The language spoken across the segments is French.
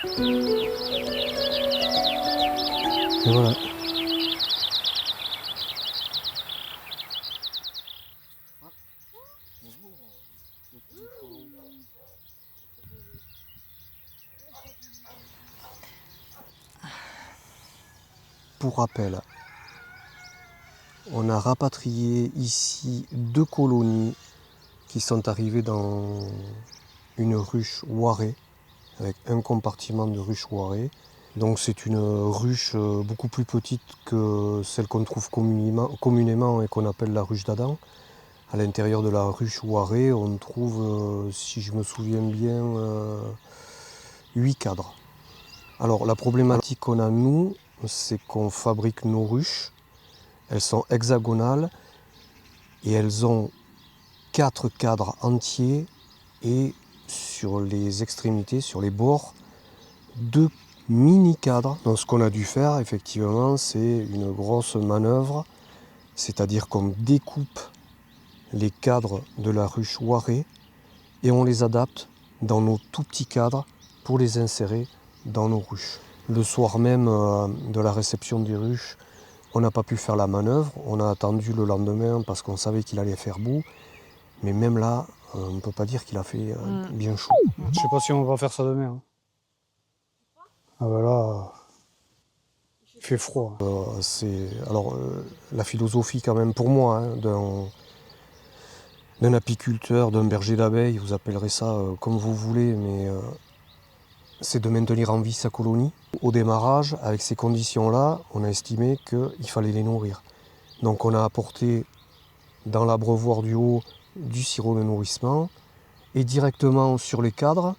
Et voilà. Pour rappel, on a rapatrié ici 2 colonies qui sont arrivées dans une ruche Ouaré, avec un compartiment de ruche Ouaré. Donc c'est une ruche beaucoup plus petite que celle qu'on trouve communément et qu'on appelle la ruche d'Adam. À l'intérieur de la ruche Ouaré, on trouve, si je me souviens bien, 8 cadres. Alors la problématique qu'on a nous, c'est qu'on fabrique nos ruches. Elles sont hexagonales et elles ont 4 cadres entiers et sur les extrémités, sur les bords, 2 mini-cadres. Donc ce qu'on a dû faire, effectivement, c'est une grosse manœuvre, c'est-à-dire qu'on découpe les cadres de la ruche Ouaré et on les adapte dans nos tout petits cadres pour les insérer dans nos ruches. Le soir même de la réception des ruches, on n'a pas pu faire la manœuvre, on a attendu le lendemain parce qu'on savait qu'il allait faire beau, mais même là, on ne peut pas dire qu'il a fait bien chaud. Je sais pas si on va faire ça demain. Hein. Ah bah là, il fait froid. La philosophie quand même pour moi d'un apiculteur, d'un berger d'abeilles, vous appellerez ça comme vous voulez, mais c'est de maintenir en vie sa colonie. Au démarrage, avec ces conditions-là, on a estimé qu'il fallait les nourrir. Donc on a apporté dans l'abreuvoir du haut du sirop de nourrissement et directement sur les cadres,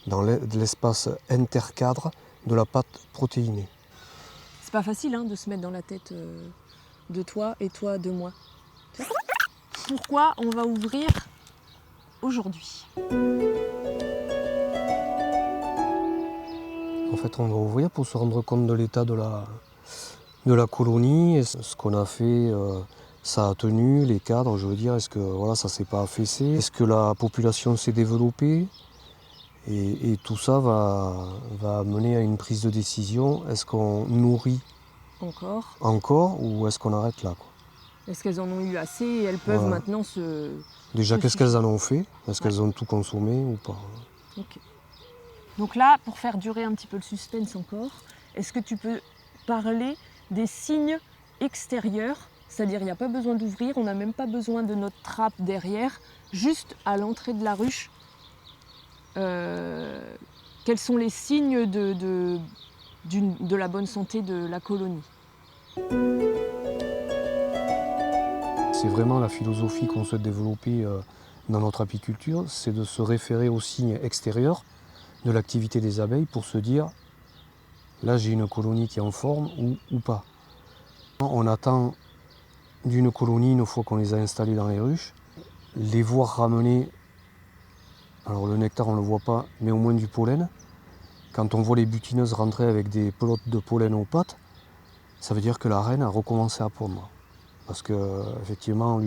dans l'espace intercadre, de la pâte protéinée. C'est pas facile hein, de se mettre dans la tête de toi et toi de moi. Pourquoi on va ouvrir aujourd'hui? En fait, on va ouvrir pour se rendre compte de l'état de la colonie. Et ce qu'on a fait, ça a tenu, les cadres, je veux dire, est-ce que voilà, ça ne s'est pas affaissé? Est-ce que la population s'est développée? Et tout ça va mener à une prise de décision. Est-ce qu'on nourrit encore ou est-ce qu'on arrête là, quoi? Est-ce qu'elles en ont eu assez et elles peuvent maintenant se... Déjà, qu'est-ce qu'elles en ont fait? Est-ce qu'elles ont tout consommé ou pas? Okay. Donc là, pour faire durer un petit peu le suspense encore, est-ce que tu peux parler des signes extérieurs? C'est-à-dire, il n'y a pas besoin d'ouvrir, on n'a même pas besoin de notre trappe derrière, juste à l'entrée de la ruche. Quels sont les signes de la bonne santé de la colonie? C'est vraiment la philosophie qu'on souhaite développer dans notre apiculture, c'est de se référer aux signes extérieurs de l'activité des abeilles pour se dire, là j'ai une colonie qui est en forme ou pas. On attend d'une colonie, une fois qu'on les a installées dans les ruches, les voir ramener, alors le nectar on ne le voit pas, mais au moins du pollen. Quand on voit les butineuses rentrer avec des pelotes de pollen aux pattes, ça veut dire que la reine a recommencé à pondre. Parce qu'effectivement, on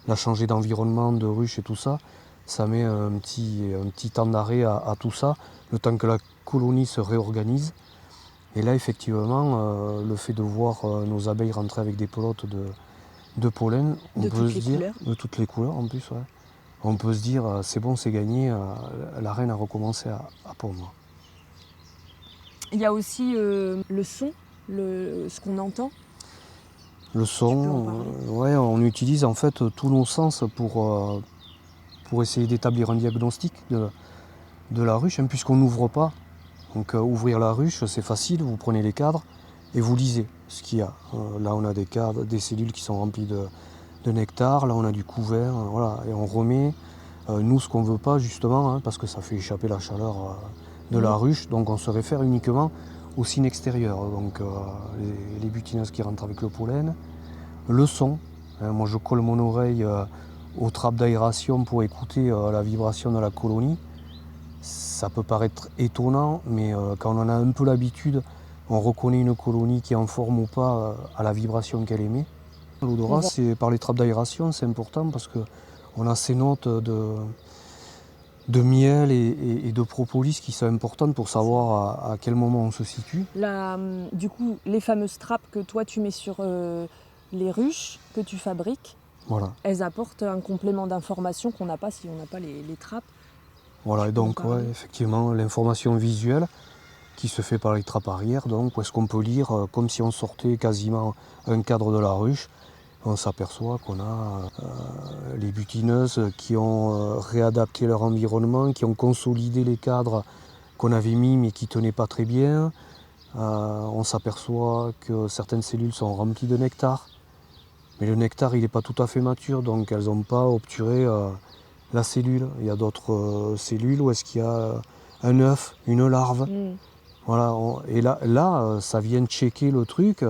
l'a changé d'environnement, de ruche et tout ça, ça met un petit temps d'arrêt à tout ça, le temps que la colonie se réorganise. Et là, effectivement, le fait de voir nos abeilles rentrer avec des pelotes de pollen, on peut se dire, de toutes les couleurs en plus, ouais. On peut se dire, c'est bon, c'est gagné, la reine a recommencé à pondre. Il y a aussi le son, ce qu'on entend. Le son, ouais, on utilise en fait tous nos sens pour essayer d'établir un diagnostic de la ruche, hein, puisqu'on n'ouvre pas. Donc ouvrir la ruche, c'est facile, vous prenez les cadres et vous lisez ce qu'il y a. Là, on a des cadres, des cellules qui sont remplies de nectar, là, on a du couvert, voilà, et on remet, nous, ce qu'on ne veut pas, justement, hein, parce que ça fait échapper la chaleur de la ruche, donc on se réfère uniquement aux signes extérieurs, donc les butineuses qui rentrent avec le pollen, le son, hein, moi je colle mon oreille aux trappes d'aération pour écouter la vibration de la colonie. Ça peut paraître étonnant, mais quand on en a un peu l'habitude, on reconnaît une colonie qui est en forme ou pas à la vibration qu'elle émet. L'odorat, c'est par les trappes d'aération, c'est important parce qu'on a ces notes miel et de propolis qui sont importantes pour savoir à quel moment on se situe. Du coup, les fameuses trappes que toi tu mets sur les ruches que tu fabriques, Voilà. elles apportent un complément d'information qu'on n'a pas si on n'a pas les trappes. Voilà, et donc ouais, effectivement, l'information visuelle qui se fait par les trappes arrière, donc où est-ce qu'on peut lire comme si on sortait quasiment un cadre de la ruche. On s'aperçoit qu'on a les butineuses qui ont réadapté leur environnement, qui ont consolidé les cadres qu'on avait mis mais qui ne tenaient pas très bien. On s'aperçoit que certaines cellules sont remplies de nectar, mais le nectar il n'est pas tout à fait mature, donc elles n'ont pas obturé la cellule. Il y a d'autres cellules où est-ce qu'il y a un œuf, une larve. Voilà, et là, ça vient checker le truc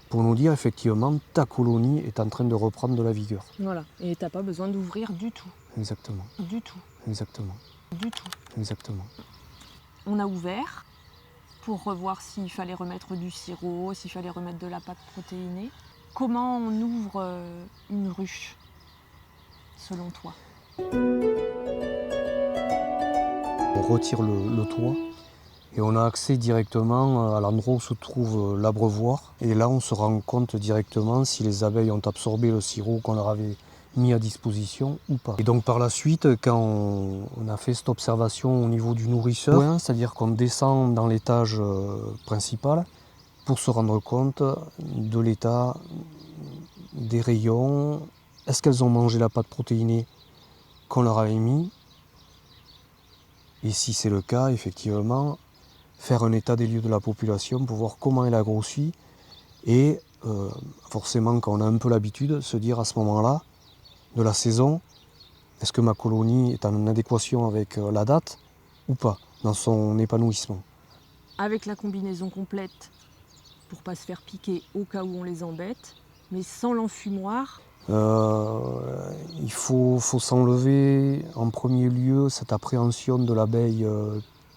pour nous dire effectivement ta colonie est en train de reprendre de la vigueur. Voilà, et t'as pas besoin d'ouvrir du tout. Exactement. Du tout. Exactement. Du tout. Exactement. On a ouvert pour revoir s'il fallait remettre du sirop, s'il fallait remettre de la pâte protéinée. Comment on ouvre une ruche, selon toi? On retire le toit et on a accès directement à l'endroit où se trouve l'abreuvoir. Et là, on se rend compte directement si les abeilles ont absorbé le sirop qu'on leur avait mis à disposition ou pas. Et donc par la suite, quand on a fait cette observation au niveau du nourrisseur, c'est-à-dire qu'on descend dans l'étage principal pour se rendre compte de l'état des rayons. Est-ce qu'elles ont mangé la pâte protéinée qu'on leur avait mis? Et si c'est le cas, effectivement, faire un état des lieux de la population pour voir comment elle a grossi et forcément quand on a un peu l'habitude, se dire à ce moment-là de la saison, est-ce que ma colonie est en adéquation avec la date ou pas dans son épanouissement. Avec la combinaison complète pour pas se faire piquer au cas où on les embête, mais sans l'enfumoir. Il faut s'enlever en premier lieu cette appréhension de l'abeille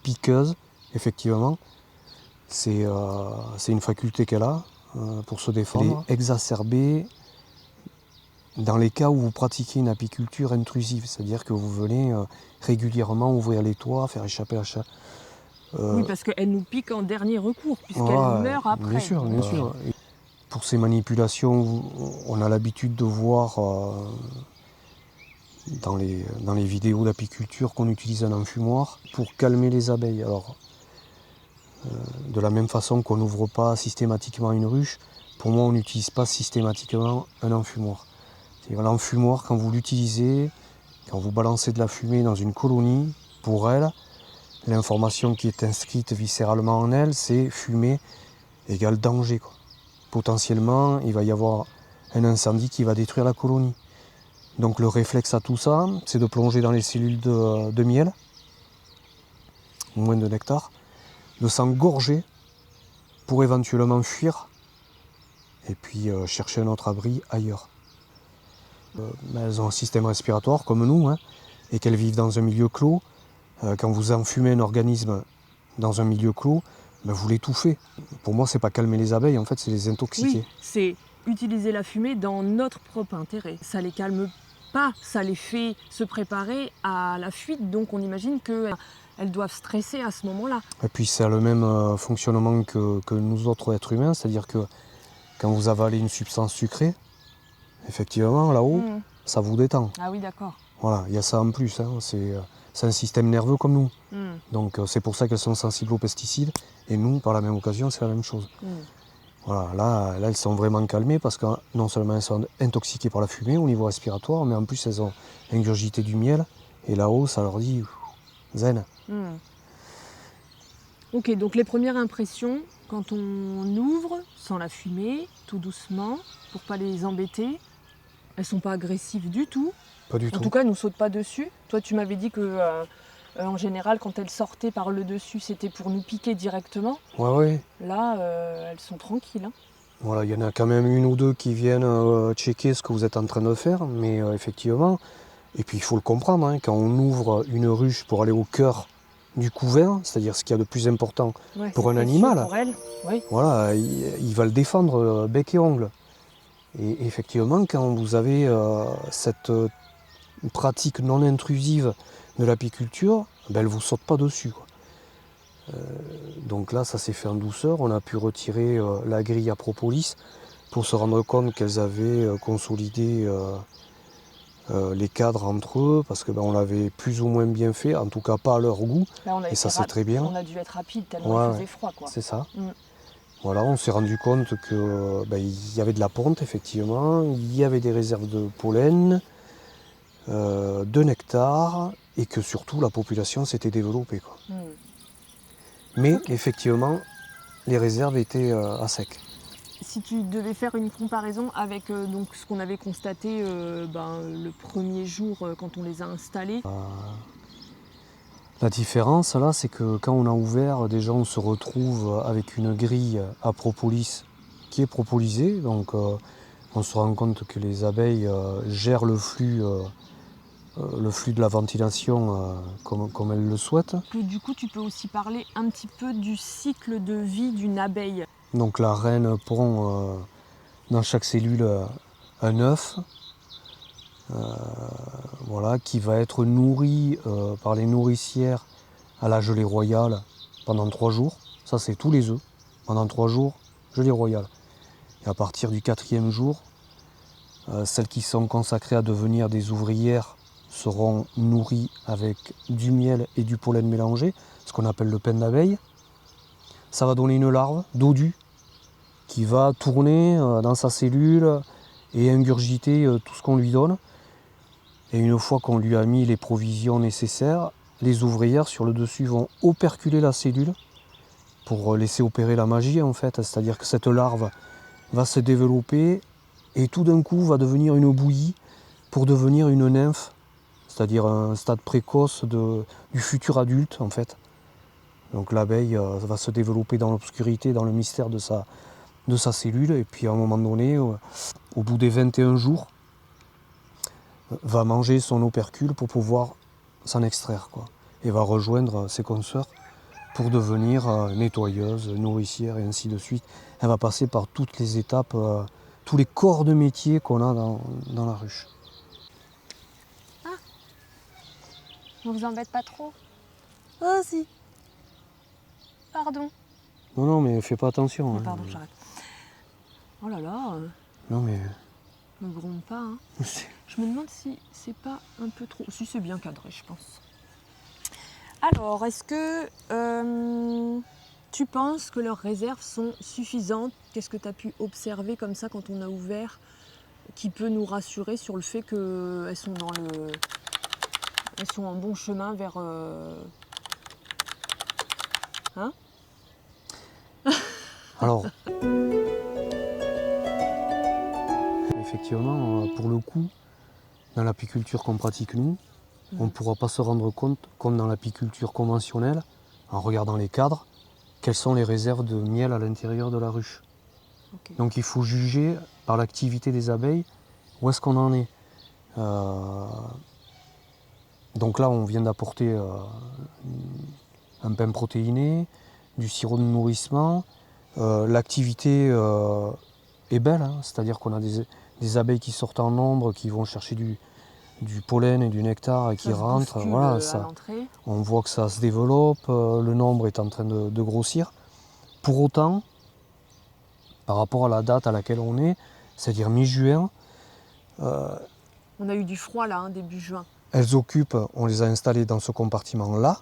piqueuse. Effectivement, c'est une faculté qu'elle a pour se défendre. Elle est exacerbée dans les cas où vous pratiquez une apiculture intrusive, c'est-à-dire que vous venez régulièrement ouvrir les toits, faire échapper la chaleur. Oui, parce qu'elle nous pique en dernier recours, puisqu'elle meurt après. Bien sûr, bien sûr. Et pour ces manipulations, on a l'habitude de voir dans les vidéos d'apiculture qu'on utilise un enfumoir pour calmer les abeilles. Alors, de la même façon qu'on n'ouvre pas systématiquement une ruche, pour moi on n'utilise pas systématiquement un enfumoir. C'est-à-dire l'enfumoir, quand vous l'utilisez, quand vous balancez de la fumée dans une colonie, pour elle, l'information qui est inscrite viscéralement en elle, c'est fumée égale danger, quoi. Potentiellement, il va y avoir un incendie qui va détruire la colonie. Donc le réflexe à tout ça, c'est de plonger dans les cellules de miel, moins de nectar, de s'engorger pour éventuellement fuir et puis chercher un autre abri ailleurs. Elles ont un système respiratoire comme nous, et qu'elles vivent dans un milieu clos. Quand vous enfumez un organisme dans un milieu clos, vous l'étouffez. Pour moi, c'est pas calmer les abeilles, en fait, c'est les intoxiquer. Oui, c'est utiliser la fumée dans notre propre intérêt. Ça les calme pas, ça les fait se préparer à la fuite, donc on imagine qu'elles doivent stresser à ce moment-là. Et puis ça a le même fonctionnement que nous autres êtres humains, c'est-à-dire que quand vous avalez une substance sucrée, effectivement, là-haut, ça vous détend. Ah oui, d'accord. Voilà, il y a ça en plus, c'est un système nerveux comme nous. Donc c'est pour ça qu'elles sont sensibles aux pesticides, et nous, par la même occasion, c'est la même chose. Voilà, là, elles sont vraiment calmées parce que non seulement elles sont intoxiquées par la fumée au niveau respiratoire, mais en plus elles ont ingurgité du miel, et là-haut, ça leur dit zen. Ok, donc les premières impressions, quand on ouvre, sans la fumée, tout doucement, pour pas les embêter, elles sont pas agressives du tout. Pas du tout. En tout cas, elles nous sautent pas dessus. Toi, tu m'avais dit que, en général, quand elles sortaient par le dessus, c'était pour nous piquer directement. Ouais. Là, elles sont tranquilles. Voilà, il y en a quand même une ou deux qui viennent checker ce que vous êtes en train de faire, mais effectivement, et puis il faut le comprendre, quand on ouvre une ruche pour aller au cœur du couvert, c'est-à-dire ce qu'il y a de plus important pour un animal, pour elle. Oui. Voilà, il va le défendre bec et ongle. Et effectivement, quand vous avez cette pratique non intrusive de l'apiculture, ben, elles ne vous sautent pas dessus, quoi. Donc là, ça s'est fait en douceur. On a pu retirer la grille à propolis pour se rendre compte qu'elles avaient consolidé les cadres entre eux, parce que ben, on l'avait plus ou moins bien fait, en tout cas pas à leur goût. Là, on a Et été ça c'est très bien. On a dû être rapide tellement Ouais, il ouais, faisait froid, quoi. c'est ça. Mm. Voilà, on s'est rendu compte que ben, il y avait de la ponte, effectivement, il y avait des réserves de pollen, de nectar, et que surtout la population s'était développée, quoi. Mm. Mais Ok. effectivement, les réserves étaient à sec. Si tu devais faire une comparaison avec donc ce qu'on avait constaté le premier jour quand on les a installés. La différence là, c'est que quand on a ouvert, déjà on se retrouve avec une grille à propolis qui est propolisée. Donc on se rend compte que les abeilles gèrent le flux de la ventilation comme elles le souhaitent. Que du coup, tu peux aussi parler un petit peu du cycle de vie d'une abeille. Donc la reine pond dans chaque cellule un œuf, voilà, qui va être nourri par les nourricières à la gelée royale pendant 3 jours. Ça, c'est tous les œufs. Pendant 3 jours, gelée royale. Et à partir du 4e jour, celles qui sont consacrées à devenir des ouvrières seront nourries avec du miel et du pollen mélangé, ce qu'on appelle le pain d'abeille. Ça va donner une larve, dodu, qui va tourner dans sa cellule et ingurgiter tout ce qu'on lui donne. Et une fois qu'on lui a mis les provisions nécessaires, les ouvrières sur le dessus vont operculer la cellule pour laisser opérer la magie, en fait. C'est-à-dire que cette larve va se développer et tout d'un coup va devenir une bouillie pour devenir une nymphe, c'est-à-dire un stade précoce du futur adulte, en fait. Donc l'abeille va se développer dans l'obscurité, dans le mystère de sa cellule, et puis à un moment donné, au bout des 21 jours, va manger son opercule pour pouvoir s'en extraire, quoi. Et va rejoindre ses consoeurs pour devenir nettoyeuse, nourricière et ainsi de suite. Elle va passer par toutes les étapes, tous les corps de métier qu'on a dans la ruche. On vous embête pas trop? Oh si. Pardon. Non, mais fais pas attention. Oh, Hein. pardon, j'arrête. Oh là là, Non, mais... ne gronde pas. Hein. Je me demande si c'est pas un peu trop... Si c'est bien cadré, je pense. Alors, est-ce que tu penses que leurs réserves sont suffisantes? Qu'est-ce que tu as pu observer comme ça quand on a ouvert, qui peut nous rassurer sur le fait qu'elles sont elles sont en bon chemin vers... Hein? Alors, effectivement, pour le coup, dans l'apiculture qu'on pratique nous, on ne pourra pas se rendre compte, comme dans l'apiculture conventionnelle, en regardant les cadres, quelles sont les réserves de miel à l'intérieur de la ruche. Okay. Donc il faut juger par l'activité des abeilles où est-ce qu'on en est. Donc là, on vient d'apporter un pain protéiné, du sirop de nourrissement. L'activité est belle, hein, c'est-à-dire qu'on a des abeilles qui sortent en nombre, qui vont chercher du pollen et du nectar et qui rentrent. Voilà, ça, on voit que ça se développe, le nombre est en train de grossir. Pour autant, par rapport à la date à laquelle on est, c'est-à-dire mi-juin, on a eu du froid là, hein, début juin. Elles occupent, on les a installées dans ce compartiment-là,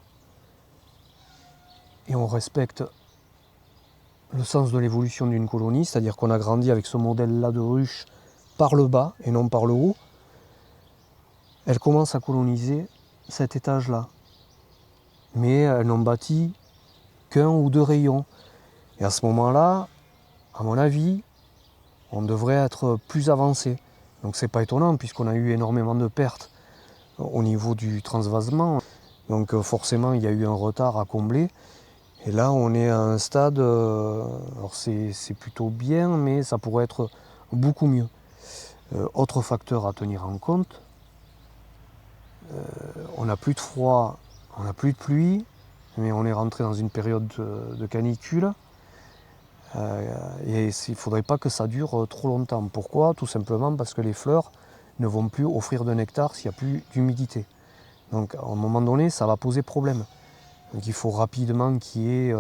et on respecte le sens de l'évolution d'une colonie, c'est-à-dire qu'on a grandi avec ce modèle-là de ruche par le bas et non par le haut. Elles commencent à coloniser cet étage-là, mais elles n'ont bâti qu'un ou 2 rayons. Et à ce moment-là, à mon avis, on devrait être plus avancé. Donc c'est pas étonnant puisqu'on a eu énormément de pertes au niveau du transvasement. Donc forcément, il y a eu un retard à combler. Et là, on est à un stade, alors c'est plutôt bien, mais ça pourrait être beaucoup mieux. Autre facteur à tenir en compte, on n'a plus de froid, on n'a plus de pluie, mais on est rentré dans une période de canicule. Et il ne faudrait pas que ça dure trop longtemps. Pourquoi? Tout simplement parce que les fleurs ne vont plus offrir de nectar s'il n'y a plus d'humidité. Donc à un moment donné, ça va poser problème. Donc il faut rapidement qu'il y ait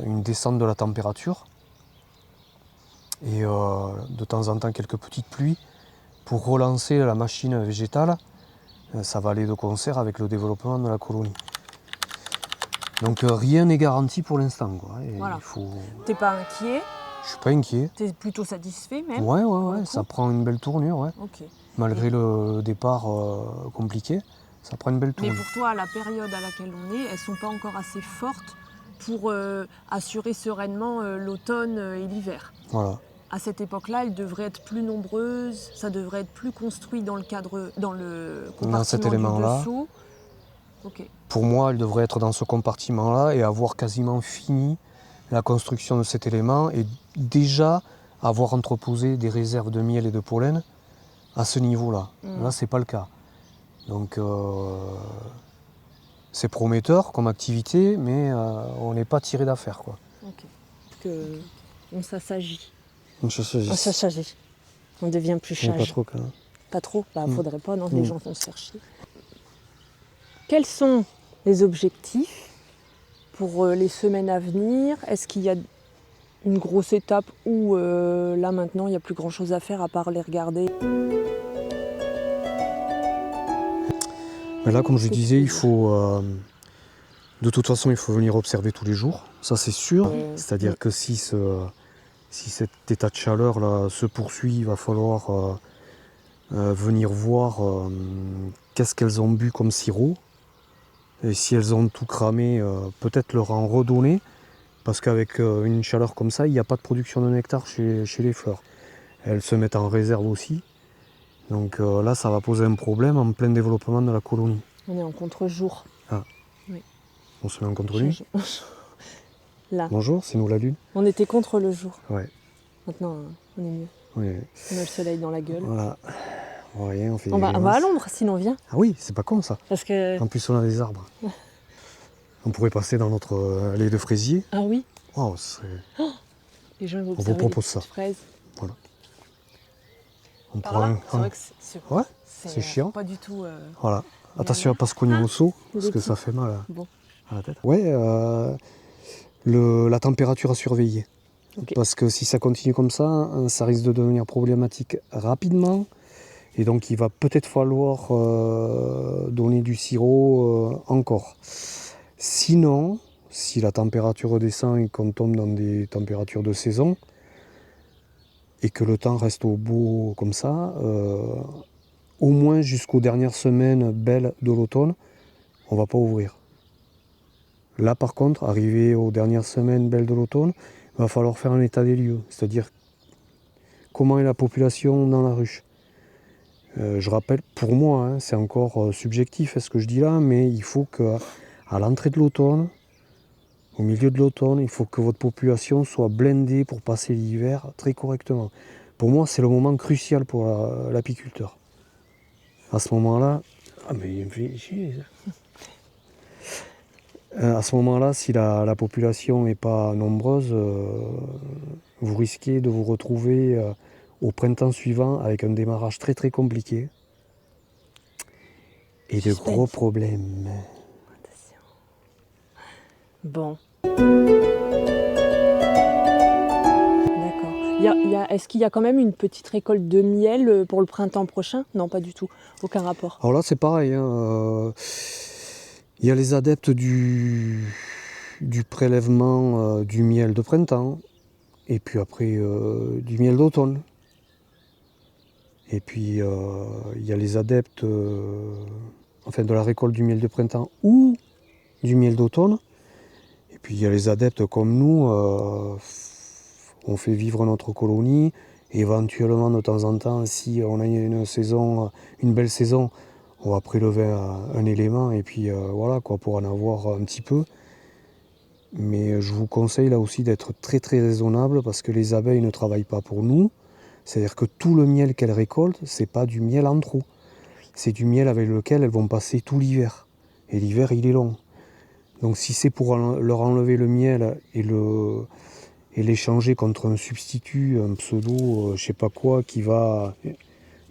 une descente de la température et de temps en temps quelques petites pluies pour relancer la machine végétale. Ça va aller de concert avec le développement de la colonie. Donc rien n'est garanti pour l'instant. Voilà. T'es pas inquiet? Je suis pas inquiet. T'es plutôt satisfait même? Ouais, ça prend une belle tournure. Ouais. Ok. Malgré le départ compliqué, ça prend une belle tournure. Mais pour toi, la période à laquelle on est, elles sont pas encore assez fortes pour assurer sereinement l'automne et l'hiver. Voilà. À cette époque-là, elles devraient être plus nombreuses, ça devrait être plus construit dans le compartiment du dessous. Okay. Pour moi, elle devrait être dans ce compartiment-là et avoir quasiment fini la construction de cet élément et déjà avoir entreposé des réserves de miel et de pollen à ce niveau-là. Là, c'est pas le cas. Donc, c'est prometteur comme activité, mais on n'est pas tiré d'affaire, quoi. Ok. On s'assagit. On s'assagit. On devient plus sage. Pas trop, quand même. Pas trop? Bah, faudrait pas, non, les gens vont se faire chier. Quels sont les objectifs pour les semaines à venir? Est-ce qu'il y a une grosse étape où là maintenant il n'y a plus grand chose à faire à part les regarder? Mais là, comme je disais, il faut de toute façon il faut venir observer tous les jours, ça c'est sûr. C'est-à-dire que si cet état de chaleur là se poursuit, il va falloir venir voir qu'est-ce qu'elles ont bu comme sirop. Et si elles ont tout cramé, peut-être leur en redonner, parce qu'avec une chaleur comme ça, il n'y a pas de production de nectar chez les fleurs. Elles se mettent en réserve aussi. Donc là, ça va poser un problème en plein développement de la colonie. On est en contre-jour. Ah. Oui. On se met en contre-lune. Là. Bonjour, c'est nous la lune. On était contre le jour. Ouais. Maintenant, on est mieux. Oui. On a le soleil dans la gueule. Voilà. Rien, on va à l'ombre, sinon viens. Ah oui, c'est pas con ça. Parce que... En plus, on a des arbres. On pourrait passer dans notre allée de fraisier. Ah oui. Oh, les gens vont on vous propose ça. Fraises. Voilà. On Par là, c'est vrai que c'est chiant. Pas du tout. Voilà. Attention à pas se cogner au seau, parce que ça fait mal à la tête. Ouais, la température à surveiller. Okay. Parce que si ça continue comme ça risque de devenir problématique rapidement. Et donc il va peut-être falloir donner du sirop encore. Sinon, si la température descend et qu'on tombe dans des températures de saison, et que le temps reste au beau comme ça, au moins jusqu'aux dernières semaines belles de l'automne, on ne va pas ouvrir. Là par contre, arrivé aux dernières semaines belles de l'automne, il va falloir faire un état des lieux, c'est-à-dire comment est la population dans la ruche. Je rappelle, pour moi, c'est encore subjectif ce que je dis là, mais il faut qu'à l'entrée de l'automne, au milieu de l'automne, il faut que votre population soit blindée pour passer l'hiver très correctement. Pour moi, c'est le moment crucial pour l'apiculteur. À ce moment-là, à ce moment-là, si la population n'est pas nombreuse, vous risquez de vous retrouver au printemps suivant avec un démarrage très très compliqué et de gros problèmes. Attention. Bon. D'accord. Est-ce qu'il y a quand même une petite récolte de miel pour le printemps prochain? Non, pas du tout. Aucun rapport. Alors là, c'est pareil. Il y a les adeptes du prélèvement du miel de printemps et puis après du miel d'automne. Et puis il y a les adeptes de la récolte du miel de printemps ou du miel d'automne. Et puis il y a les adeptes comme nous, on fait vivre notre colonie. Et éventuellement de temps en temps, si on a une belle saison, on va prélever un élément et puis voilà quoi, pour en avoir un petit peu. Mais je vous conseille là aussi d'être très très raisonnable parce que les abeilles ne travaillent pas pour nous. C'est-à-dire que tout le miel qu'elles récoltent, c'est pas du miel en trop. C'est du miel avec lequel elles vont passer tout l'hiver. Et l'hiver, il est long. Donc si c'est pour leur enlever le miel et l'échanger contre un substitut, un pseudo, je sais pas quoi, qui va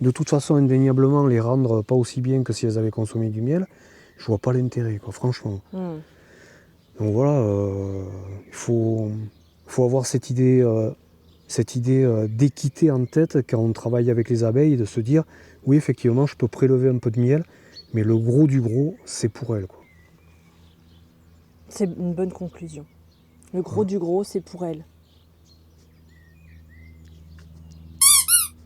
de toute façon, indéniablement, les rendre pas aussi bien que si elles avaient consommé du miel, je vois pas l'intérêt, quoi, franchement. Donc voilà, il faut avoir cette idée d'équité en tête quand on travaille avec les abeilles, de se dire, oui, effectivement, je peux prélever un peu de miel, mais le gros du gros, c'est pour elles, quoi. C'est une bonne conclusion. Le gros du gros, c'est pour elles.